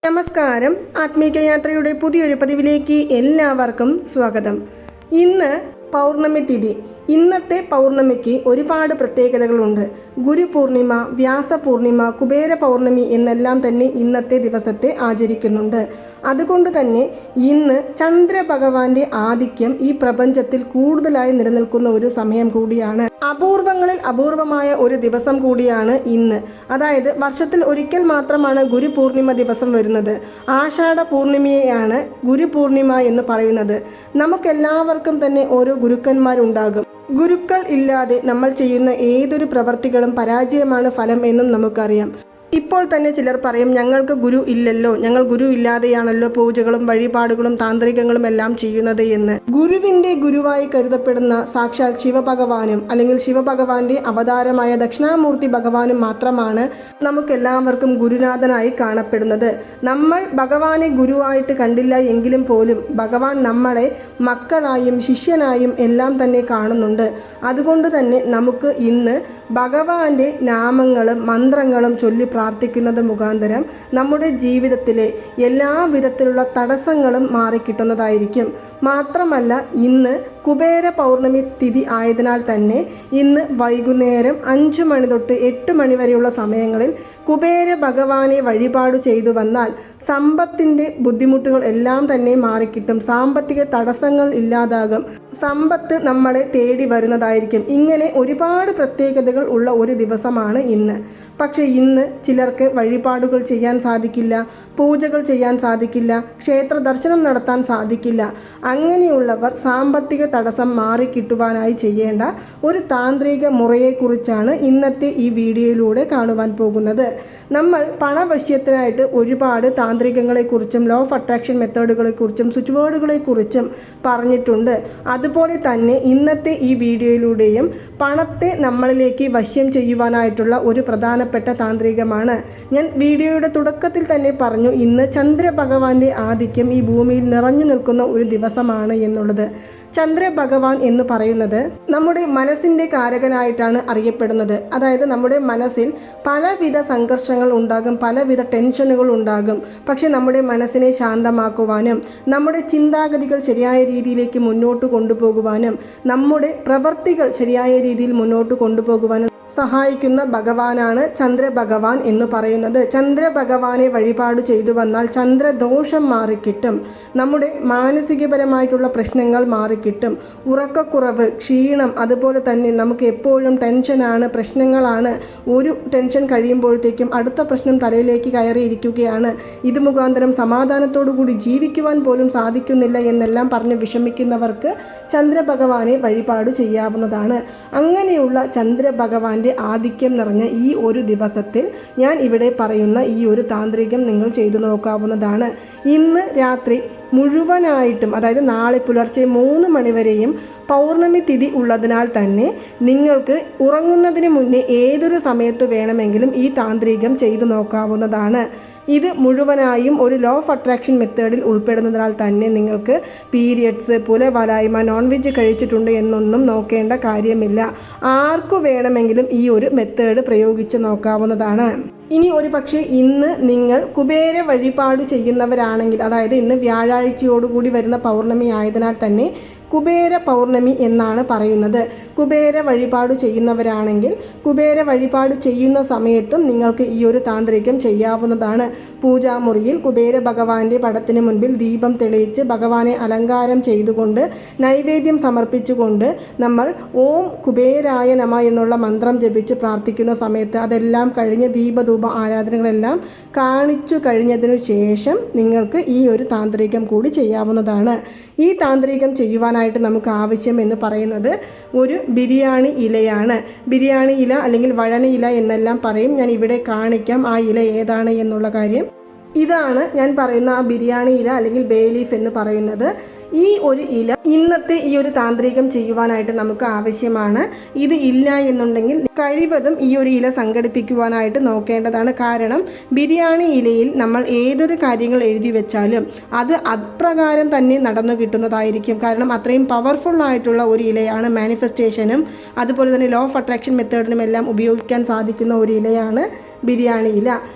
നമസ്കാരം. ആത്മീക യാത്രയുടെ പുതിയൊരു പതിവിലേക്ക് എല്ലാവർക്കും സ്വാഗതം. ഇന്ന് പൗർണമി തിഥി. ഇന്നത്തെ പൗർണമിക്ക് ഒരുപാട് പ്രത്യേകതകളുണ്ട്. ഗുരുപൂർണിമ, വ്യാസപൂർണിമ, കുബേര പൗർണമി എന്നെല്ലാം തന്നെ ഇന്നത്തെ ദിവസത്തെ ആചരിക്കുന്നുണ്ട്. അതുകൊണ്ട് തന്നെ ഇന്ന് ചന്ദ്രഭഗവാന്റെ ആധിക്യം ഈ പ്രപഞ്ചത്തിൽ കൂടുതലായി നിലനിൽക്കുന്ന ഒരു സമയം കൂടിയാണ്. അപൂർവങ്ങളിൽ അപൂർവമായ ഒരു ദിവസം കൂടിയാണ് ഇന്ന്. അതായത് വർഷത്തിൽ ഒരിക്കൽ മാത്രമാണ് ഗുരുപൂർണിമ ദിവസം വരുന്നത്. ആഷാഢ പൂർണിമയെയാണ് ഗുരുപൂർണിമ എന്ന് പറയുന്നത്. നമുക്കെല്ലാവർക്കും തന്നെ ഓരോ ഗുരുക്കന്മാരുണ്ടാകും. ഗുരുക്കൾ ഇല്ലാതെ നമ്മൾ ചെയ്യുന്ന ഏതൊരു പ്രവർത്തികളും പരാജയമാണ് ഫലം എന്നും നമുക്കറിയാം. ഇപ്പോൾ തന്നെ ചിലർ പറയും, ഞങ്ങൾക്ക് ഗുരു ഇല്ലല്ലോ, ഞങ്ങൾ ഗുരു ഇല്ലാതെയാണല്ലോ പൂജകളും വഴിപാടുകളും താന്ത്രികങ്ങളും എല്ലാം ചെയ്യുന്നത് എന്ന്. ഗുരുവിന്റെ ഗുരുവായി കരുതപ്പെടുന്ന സാക്ഷാൽ ശിവഭഗവാനും അല്ലെങ്കിൽ ശിവഭഗവാന്റെ അവതാരമായ ദക്ഷിണാമൂർത്തി ഭഗവാനും മാത്രമാണ് നമുക്കെല്ലാവർക്കും ഗുരുനാഥനായി കാണപ്പെടുന്നത്. നമ്മൾ ഭഗവാനെ ഗുരുവായിട്ട് കണ്ടില്ല എങ്കിലും പോലും ഭഗവാൻ നമ്മളെ മക്കളായും ശിഷ്യനായും എല്ലാം തന്നെ കാണുന്നുണ്ട്. അതുകൊണ്ട് തന്നെ നമുക്ക് ഇന്ന് ഭഗവാന്റെ നാമങ്ങളും മന്ത്രങ്ങളും ചൊല്ലി പ്രാർത്ഥിക്കുന്നത് മുഖാന്തരം നമ്മുടെ ജീവിതത്തിലെ എല്ലാ വിധത്തിലുള്ള തടസ്സങ്ങളും മാറിക്കിട്ടുന്നതായിരിക്കും. മാത്രമല്ല, ഇന്ന് കുബേര പൗർണമി തിഥി ആയതിനാൽ തന്നെ ഇന്ന് വൈകുന്നേരം 5 മണി തൊട്ട് 8 മണി വരെയുള്ള സമയങ്ങളിൽ കുബേര ഭഗവാനെ വഴിപാട് ചെയ്തു വന്നാൽ സമ്പത്തിൻ്റെ ബുദ്ധിമുട്ടുകൾ എല്ലാം തന്നെ മാറിക്കിട്ടും. സാമ്പത്തിക തടസ്സങ്ങൾ ഇല്ലാതാകും. സമ്പത്ത് നമ്മളെ തേടി വരുന്നതായിരിക്കും. ഇങ്ങനെ ഒരുപാട് പ്രത്യേകതകൾ ഉള്ള ഒരു ദിവസമാണ് ഇന്ന്. പക്ഷേ ഇന്ന് ചിലർക്ക് വഴിപാടുകൾ ചെയ്യാൻ സാധിക്കില്ല, പൂജകൾ ചെയ്യാൻ സാധിക്കില്ല, ക്ഷേത്ര ദർശനം നടത്താൻ സാധിക്കില്ല. അങ്ങനെയുള്ളവർ സാമ്പത്തിക തടസ്സം മാറിക്കിട്ടുവാനായി ചെയ്യേണ്ട ഒരു താന്ത്രിക മുറയെക്കുറിച്ചാണ് ഇന്നത്തെ ഈ വീഡിയോയിലൂടെ കാണുവാൻ പോകുന്നത്. നമ്മൾ പണവശ്യത്തിനായിട്ട് ഒരുപാട് താന്ത്രികങ്ങളെക്കുറിച്ചും ലോ ഓഫ് അട്രാക്ഷൻ മെത്തേഡുകളെക്കുറിച്ചും സ്വിച്ച് വേർഡുകളെക്കുറിച്ചും പറഞ്ഞിട്ടുണ്ട്. അതുപോലെ തന്നെ ഇന്നത്തെ ഈ വീഡിയോയിലൂടെയും പണത്തെ നമ്മളിലേക്ക് വശ്യം ചെയ്യുവാനായിട്ടുള്ള ഒരു പ്രധാനപ്പെട്ട താന്ത്രികമാണ്. ഞാൻ വീഡിയോയുടെ തുടക്കത്തിൽ തന്നെ പറഞ്ഞു, ഇന്ന് ചന്ദ്രഭഗവാന്റെ ആധിക്യം ഈ ഭൂമിയിൽ നിറഞ്ഞു നിൽക്കുന്ന ഒരു ദിവസമാണ് എന്നുള്ളത്. ചന്ദ്രഭഗവാൻ എന്ന് പറയുന്നത് നമ്മുടെ മനസ്സിൻ്റെ കാരകനായിട്ടാണ് അറിയപ്പെടുന്നത്. അതായത് നമ്മുടെ മനസ്സിൽ പലവിധ സംഘർഷങ്ങൾ ഉണ്ടാകും, പലവിധ ടെൻഷനുകൾ ഉണ്ടാകും. പക്ഷെ നമ്മുടെ മനസ്സിനെ ശാന്തമാക്കുവാനും നമ്മുടെ ചിന്താഗതികൾ ശരിയായ രീതിയിലേക്ക് മുന്നോട്ട് കൊണ്ടുപോകുവാനും നമ്മുടെ പ്രവൃത്തികൾ ശരിയായ രീതിയിൽ മുന്നോട്ട് കൊണ്ടുപോകുവാനും സഹായിക്കുന്ന ഭഗവാനാണ് ചന്ദ്രഭഗവാൻ എന്ന് പറയുന്നത്. ചന്ദ്രഭഗവാനെ വഴിപാട് ചെയ്തു വന്നാൽ ചന്ദ്രദോഷം മാറിക്കിട്ടും. നമ്മുടെ മാനസികപരമായിട്ടുള്ള പ്രശ്നങ്ങൾ മാറിക്കിട്ടും. ഉറക്കക്കുറവ്, ക്ഷീണം, അതുപോലെ തന്നെ നമുക്ക് എപ്പോഴും ടെൻഷനാണ്, പ്രശ്നങ്ങളാണ്. ഒരു ടെൻഷൻ കഴിയുമ്പോഴത്തേക്കും അടുത്ത പ്രശ്നം തലയിലേക്ക് കയറിയിരിക്കുകയാണ്. ഇത് മുഖാന്തരം സമാധാനത്തോടു കൂടി ജീവിക്കുവാൻ പോലും സാധിക്കുന്നില്ല എന്നെല്ലാം പറഞ്ഞ് വിഷമിക്കുന്നവർക്ക് ചന്ദ്രഭഗവാനെ വഴിപാട് ചെയ്യാവുന്നതാണ്. അങ്ങനെയുള്ള ചന്ദ്രഭഗവാൻ ആധിക്യം നിറഞ്ഞ ഈ ഒരു ദിവസത്തിൽ ഞാൻ ഇവിടെ പറയുന്ന ഈ ഒരു താന്ത്രികം നിങ്ങൾ ചെയ്തു നോക്കാവുന്നതാണ്. ഇന്ന് രാത്രി മുഴുവനായിട്ടും, അതായത് നാളെ പുലർച്ചെ 3 മണി വരെയും പൗർണമി തിഥി ഉള്ളതിനാൽ തന്നെ നിങ്ങൾക്ക് ഉറങ്ങുന്നതിന് മുന്നേ ഏതൊരു സമയത്ത് വേണമെങ്കിലും ഈ താന്ത്രികം ചെയ്തു നോക്കാവുന്നതാണ്. ഇത് മുഴുവനായും ഒരു ലോ ഓഫ് അട്രാക്ഷൻ മെത്തേഡിൽ ഉൾപ്പെടുന്നതിനാൽ തന്നെ നിങ്ങൾക്ക് പീരിയഡ്സ്, പുലവലായ്മ, നോൺ വെജ് കഴിച്ചിട്ടുണ്ട് എന്നൊന്നും നോക്കേണ്ട കാര്യമില്ല. ആർക്കു വേണമെങ്കിലും ഈ ഒരു മെത്തേഡ് പ്രയോഗിച്ച് നോക്കാവുന്നതാണ്. ഇനി ഒരു പക്ഷേ ഇന്ന് നിങ്ങൾ കുബേര വഴിപാട് ചെയ്യുന്നവരാണെങ്കിൽ, അതായത് ഇന്ന് വ്യാഴാഴ്ചയോടുകൂടി വരുന്ന പൗർണമി ആയതിനാൽ തന്നെ കുബേര പൗർണമി എന്നാണ് പറയുന്നത്. കുബേര വഴിപാട് ചെയ്യുന്നവരാണെങ്കിൽ കുബേര വഴിപാട് ചെയ്യുന്ന സമയത്തും നിങ്ങൾക്ക് ഈ ഒരു താന്ത്രികം ചെയ്യാവുന്നതാണ്. പൂജാമുറിയിൽ കുബേര ഭഗവാന്റെ പടത്തിന് മുൻപിൽ ദീപം തെളിയിച്ച് ഭഗവാനെ അലങ്കാരം ചെയ്തുകൊണ്ട് നൈവേദ്യം സമർപ്പിച്ചുകൊണ്ട് നമ്മൾ ഓം കുബേരായ നമ എന്നുള്ള മന്ത്രം ജപിച്ച് പ്രാർത്ഥിക്കുന്ന സമയത്ത് അതെല്ലാം കഴിഞ്ഞ് ദീപധൂപ ആരാധനകളെല്ലാം കാണിച്ചു കഴിഞ്ഞതിനു ശേഷം നിങ്ങൾക്ക് ഈ ഒരു താന്ത്രികം കൂടി ചെയ്യാവുന്നതാണ്. ഈ താന്ത്രികം ചെയ്യുവാനായിട്ട് നമുക്ക് ആവശ്യം എന്ന് പറയുന്നത് ഒരു ബിരിയാണി ഇലയാണ്. ബിരിയാണി ഇല അല്ലെങ്കിൽ വഴന ഇല എന്നെല്ലാം പറയും. ഞാൻ ഇവിടെ കാണിക്കാം ആ ഇല ഏതാണ് എന്നുള്ള കാര്യം. ഇതാണ് ഞാൻ പറയുന്ന ആ ബിരിയാണി ഇല അല്ലെങ്കിൽ ബേ ലീഫ് എന്ന് പറയുന്നത്. ഈ ഒരു ഇല ഇന്നത്തെ ഈ ഒരു താന്ത്രികം ചെയ്യുവാനായിട്ട് നമുക്ക് ആവശ്യമാണ്. ഇത് ഇല്ല എന്നുണ്ടെങ്കിൽ കഴിവതും ഈ ഒരു ഇല സംഘടിപ്പിക്കുവാനായിട്ട് നോക്കേണ്ടതാണ്. കാരണം ബിരിയാണി ഇലയിൽ നമ്മൾ ഏതൊരു കാര്യങ്ങൾ എഴുതി വെച്ചാലും അത് അപ്രകാരം തന്നെ നടന്നു കിട്ടുന്നതായിരിക്കും. കാരണം അത്രയും പവർഫുൾ ആയിട്ടുള്ള ഒരു ഇലയാണ്. മാനിഫെസ്റ്റേഷനും അതുപോലെ തന്നെ ലോ ഓഫ് അട്രാക്ഷൻ മെത്തേഡിനും എല്ലാം ഉപയോഗിക്കാൻ സാധിക്കുന്ന ഒരു ഇലയാണ് ബിരിയാണി ഇല.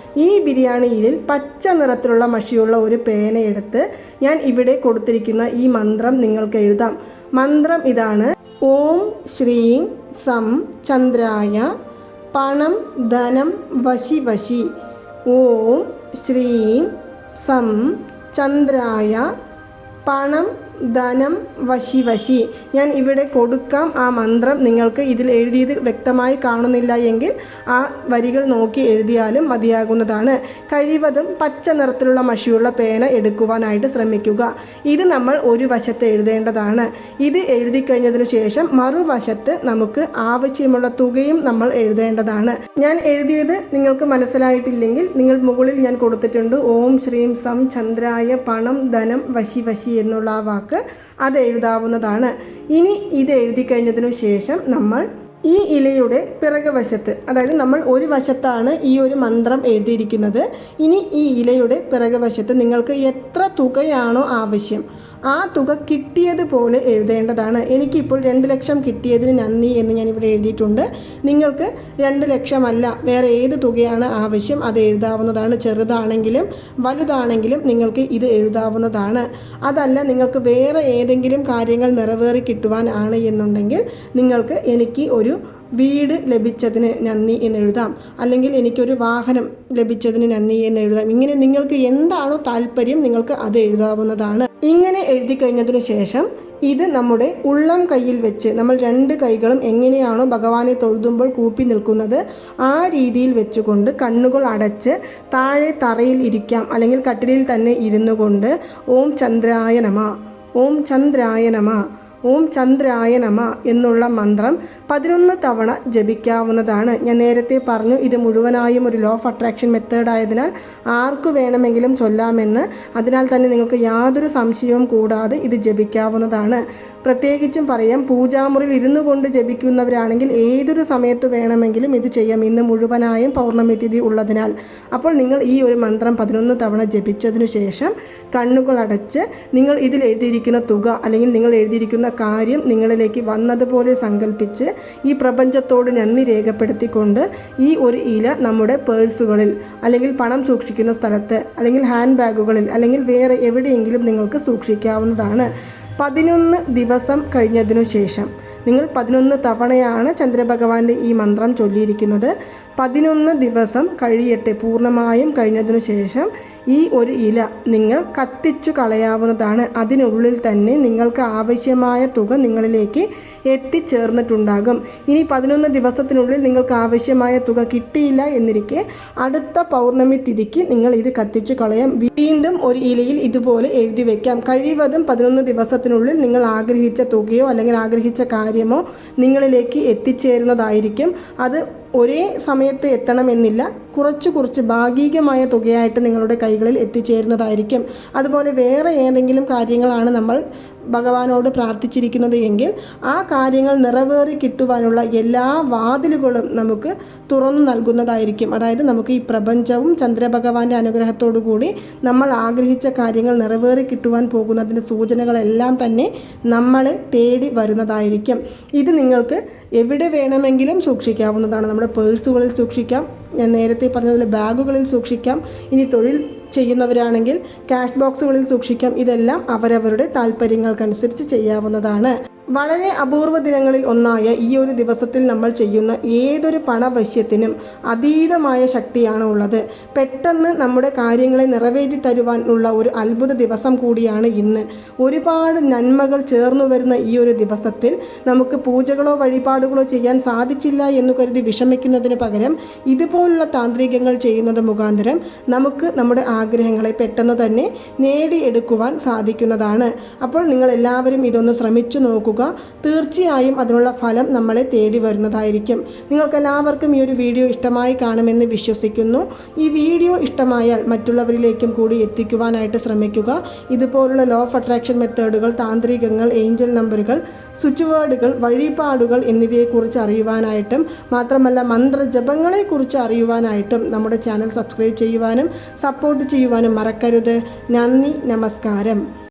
ഈ ബിരിയാണി ഇലയിൽ പച്ച നിറത്തിലുള്ള മഷിയുള്ള ഒരു പേന എടുത്ത് ഞാൻ ഇവിടെ കൊടുത്തിരിക്കുന്ന ഈ മന്ത്രം നിങ്ങൾക്ക് എഴുതാം. മന്ത്രം ഇതാണ്: ഓം ശ്രീം സം ചന്ദ്രായ പണം ധനം വശി വശി. ഓം ശ്രീം സം ചന്ദ്രായ പണം ധനം വശി വശി. ഞാൻ ഇവിടെ കൊടുക്കാം ആ മന്ത്രം. നിങ്ങൾക്ക് ഇതിൽ എഴുതിയത് വ്യക്തമായി കാണുന്നില്ല എങ്കിൽ ആ വരികൾ നോക്കി എഴുതിയാലും മതിയാകുന്നതാണ്. കഴിവതും പച്ച നിറത്തിലുള്ള മഷിയുള്ള പേന എടുക്കുവാനായിട്ട് ശ്രമിക്കുക. ഇത് നമ്മൾ ഒരു വശത്ത് എഴുതേണ്ടതാണ്. ഇത് എഴുതി കഴിഞ്ഞതിനു ശേഷം മറുവശത്ത് നമുക്ക് ആവശ്യമുള്ള തുകയും നമ്മൾ എഴുതേണ്ടതാണ്. ഞാൻ എഴുതിയത് നിങ്ങൾക്ക് മനസ്സിലായിട്ടില്ലെങ്കിൽ നിങ്ങൾ മുകളിൽ ഞാൻ കൊടുത്തിട്ടുണ്ട് ഓം ശ്രീം സം ചന്ദ്രായ പണം ധനം വശി വശി എന്നുള്ള ആ വാക്ക്. അത് എഴുതാവുന്നതാണ്. ഇനി ഇത് എഴുതി കഴിഞ്ഞതിനു ശേഷം നമ്മൾ ഈ ഇലയുടെ പിറകുവശത്ത്, അതായത് നമ്മൾ ഒരു വശത്താണ് ഈ ഒരു മന്ത്രം എഴുതിയിരിക്കുന്നത്. ഇനി ഈ ഇലയുടെ പിറകുവശത്ത് നിങ്ങൾക്ക് എത്ര തുകയാണോ ആവശ്യം ആ തുക കിട്ടിയതുപോലെ എഴുതേണ്ടതാണ്. എനിക്കിപ്പോൾ 2 ലക്ഷം കിട്ടിയതിന് നന്ദി എന്ന് ഞാനിവിടെ എഴുതിയിട്ടുണ്ട്. നിങ്ങൾക്ക് 2 ലക്ഷമല്ല വേറെ ഏത് തുകയാണ് ആവശ്യം അത് എഴുതാവുന്നതാണ്. ചെറുതാണെങ്കിലും വലുതാണെങ്കിലും നിങ്ങൾക്ക് ഇത് എഴുതാവുന്നതാണ്. അതല്ല നിങ്ങൾക്ക് വേറെ ഏതെങ്കിലും കാര്യങ്ങൾ നിറവേറി കിട്ടുവാൻ ആണ് എന്നുണ്ടെങ്കിൽ നിങ്ങൾക്ക് എനിക്ക് ഒരു വീട് ലഭിച്ചതിന് നന്ദി എന്നെഴുതാം, അല്ലെങ്കിൽ എനിക്കൊരു വാഹനം ലഭിച്ചതിന് നന്ദി എന്നെഴുതാം. ഇങ്ങനെ നിങ്ങൾക്ക് എന്താണോ താല്പര്യം നിങ്ങൾക്ക് അത് എഴുതാവുന്നതാണ്. ഇങ്ങനെ എഴുതി കഴിഞ്ഞതിനു ശേഷം ഇത് നമ്മുടെ ഉള്ളം കയ്യിൽ വെച്ച് നമ്മൾ 2 കൈകളും എങ്ങനെയാണോ ഭഗവാനെ തൊഴുതുമ്പോൾ കൂപ്പി നിൽക്കുന്നത് ആ രീതിയിൽ വെച്ചുകൊണ്ട് കണ്ണുകൾ അടച്ച് താഴെ തറയിൽ ഇരിക്കാം, അല്ലെങ്കിൽ കട്ടിലിൽ തന്നെ ഇരുന്നു കൊണ്ട് ഓം ചന്ദ്രായ നമ, ഓം ചന്ദ്രായ നമ, ഓം ചന്ദ്രായ നമ എന്നുള്ള മന്ത്രം 11 തവണ ജപിക്കാവുന്നതാണ്. ഞാൻ നേരത്തെ പറഞ്ഞു ഇത് മുഴുവനായും ഒരു ലോ ഓഫ് അട്രാക്ഷൻ മെത്തേഡ് ആയതിനാൽ ആർക്കു വേണമെങ്കിലും ചൊല്ലാമെന്ന്. അതിനാൽ തന്നെ നിങ്ങൾക്ക് യാതൊരു സംശയവും കൂടാതെ ഇത് ജപിക്കാവുന്നതാണ്. പ്രത്യേകിച്ചും പറയാം, പൂജാമുറിയിൽ ഇരുന്നു കൊണ്ട് ജപിക്കുന്നവരാണെങ്കിൽ ഏതൊരു സമയത്ത് വേണമെങ്കിലും ഇത് ചെയ്യാം. ഇന്ന് മുഴുവനായും പൗർണമി തിഥി ഉള്ളതിനാൽ. അപ്പോൾ നിങ്ങൾ ഈ ഒരു മന്ത്രം 11 തവണ ജപിച്ചതിനു ശേഷം കണ്ണുകൾ അടച്ച് നിങ്ങൾ ഇതിൽ എഴുതിയിരിക്കുന്ന തുക അല്ലെങ്കിൽ നിങ്ങൾ എഴുതിയിരിക്കുന്ന കാര്യം നിങ്ങളിലേക്ക് വന്നതുപോലെ സങ്കല്പിച്ച് ഈ പ്രപഞ്ചത്തോട് നന്ദി രേഖപ്പെടുത്തിക്കൊണ്ട് ഈ ഒരു ഇല നമ്മുടെ പേഴ്സുകളിൽ അല്ലെങ്കിൽ പണം സൂക്ഷിക്കുന്ന സ്ഥലത്ത് അല്ലെങ്കിൽ ഹാൻഡ് ബാഗുകളിൽ അല്ലെങ്കിൽ വേറെ എവിടെയെങ്കിലും നിങ്ങൾക്ക് സൂക്ഷിക്കാവുന്നതാണ്. 11 ദിവസം കഴിഞ്ഞതിനു ശേഷം നിങ്ങൾ 11 തവണയാണ് ചന്ദ്രഭഗവാന്റെ ഈ മന്ത്രം ചൊല്ലിയിരിക്കുന്നത്. 11 ദിവസം കഴിയട്ടെ, പൂർണ്ണമായും കഴിഞ്ഞതിനു ശേഷം ഈ ഒരു ഇല നിങ്ങൾ കത്തിച്ചു കളയാവുന്നതാണ്. അതിനുള്ളിൽ തന്നെ നിങ്ങൾക്ക് ആവശ്യമായ തുക നിങ്ങളിലേക്ക് എത്തിച്ചേർന്നിട്ടുണ്ടാകും. ഇനി 11 ദിവസത്തിനുള്ളിൽ നിങ്ങൾക്ക് ആവശ്യമായ തുക കിട്ടിയില്ല എന്നിരിക്കെ അടുത്ത പൗർണമി തിഥിക്ക് നിങ്ങൾ ഇത് കത്തിച്ചു കളയാം. വീണ്ടും ഒരു ഇലയിൽ ഇതുപോലെ എഴുതി വയ്ക്കാം. കഴിവതും 11 ദിവസത്തിനുള്ളിൽ നിങ്ങൾ ആഗ്രഹിച്ച തുകയോ അല്ലെങ്കിൽ ആഗ്രഹിച്ച കാര്യമോ നിങ്ങളിലേക്ക് എത്തിച്ചേരുന്നതായിരിക്കും. അത് ഒരേ സമയത്ത് എത്തണമെന്നില്ല, കുറച്ച് ഭാഗികമായ തുകയായിട്ട് നിങ്ങളുടെ കൈകളിൽ എത്തിച്ചേരുന്നതായിരിക്കും. അതുപോലെ വേറെ ഏതെങ്കിലും കാര്യങ്ങളാണ് നമ്മൾ ഭഗവാനോട് പ്രാർത്ഥിച്ചിരിക്കുന്നത് എങ്കിൽ ആ കാര്യങ്ങൾ നിറവേറി കിട്ടുവാനുള്ള എല്ലാ വാതിലുകളും നമുക്ക് തുറന്നു നൽകുന്നതായിരിക്കും. അതായത് നമുക്ക് ഈ പ്രപഞ്ചവും ചന്ദ്രഭഗവാന്റെ അനുഗ്രഹത്തോടു കൂടി നമ്മൾ ആഗ്രഹിച്ച കാര്യങ്ങൾ നിറവേറി കിട്ടുവാൻ പോകുന്നതിൻ്റെ സൂചനകളെല്ലാം തന്നെ നമ്മളെ തേടി വരുന്നതായിരിക്കും. ഇത് നിങ്ങൾക്ക് എവിടെ വേണമെങ്കിലും സൂക്ഷിക്കാവുന്നതാണ്. നമ്മുടെ പേഴ്സുകളിൽ സൂക്ഷിക്കാം, ഞാൻ നേരത്തെ പറഞ്ഞതുപോലെ ബാഗുകളിൽ സൂക്ഷിക്കാം, ഇനി തൊഴിൽ ചെയ്യുന്നവരാണെങ്കിൽ ക്യാഷ് ബോക്സുകളിൽ സൂക്ഷിക്കാം. ഇതെല്ലാം അവരവരുടെ താല്പര്യങ്ങൾക്കനുസരിച്ച് ചെയ്യാവുന്നതാണ്. വളരെ അപൂർവ ദിനങ്ങളിൽ ഒന്നായ ഈ ഒരു ദിവസത്തിൽ നമ്മൾ ചെയ്യുന്ന ഏതൊരു പണവശ്യത്തിനും അതീതമായ ശക്തിയാണ് ഉള്ളത്. പെട്ടെന്ന് നമ്മുടെ കാര്യങ്ങളെ നിറവേറ്റി തരുവാനുള്ള ഒരു അത്ഭുത ദിവസം കൂടിയാണ് ഇന്ന്. ഒരുപാട് നന്മകൾ ചേർന്നു വരുന്ന ഈ ഒരു ദിവസത്തിൽ നമുക്ക് പൂജകളോ വഴിപാടുകളോ ചെയ്യാൻ സാധിച്ചില്ല എന്ന് കരുതി വിഷമിക്കുന്നതിന് പകരം ഇതുപോലുള്ള താന്ത്രികങ്ങൾ ചെയ്യുന്നത് മുഖാന്തരം നമുക്ക് നമ്മുടെ ആഗ്രഹങ്ങളെ പെട്ടെന്ന് തന്നെ നേടിയെടുക്കുവാൻ സാധിക്കുന്നതാണ്. അപ്പോൾ നിങ്ങൾ എല്ലാവരും ഇതൊന്ന് ശ്രമിച്ചു നോക്കുക. ചെയ്യുക. തീർച്ചയായും അതിനുള്ള ഫലം നമ്മളെ തേടി വരുന്നതായിരിക്കും. നിങ്ങൾക്കെല്ലാവർക്കും ഈ ഒരു വീഡിയോ ഇഷ്ടമായി കാണുമെന്ന് വിശ്വസിക്കുന്നു. ഈ വീഡിയോ ഇഷ്ടമായാൽ മറ്റുള്ളവരിലേക്കും കൂടി എത്തിക്കുവാനായിട്ട് ശ്രമിക്കുക. ഇതുപോലുള്ള ലോ ഓഫ് അട്രാക്ഷൻ മെത്തേഡുകൾ, താന്ത്രികങ്ങൾ, ഏഞ്ചൽ നമ്പറുകൾ, സ്വിച്ച് വേർഡുകൾ, വഴിപാടുകൾ എന്നിവയെക്കുറിച്ച് അറിയുവാനായിട്ടും മാത്രമല്ല മന്ത്രജപങ്ങളെക്കുറിച്ച് അറിയുവാനായിട്ടും നമ്മുടെ ചാനൽ സബ്സ്ക്രൈബ് ചെയ്യുവാനും സപ്പോർട്ട് ചെയ്യുവാനും മറക്കരുത്. നന്ദി, നമസ്കാരം.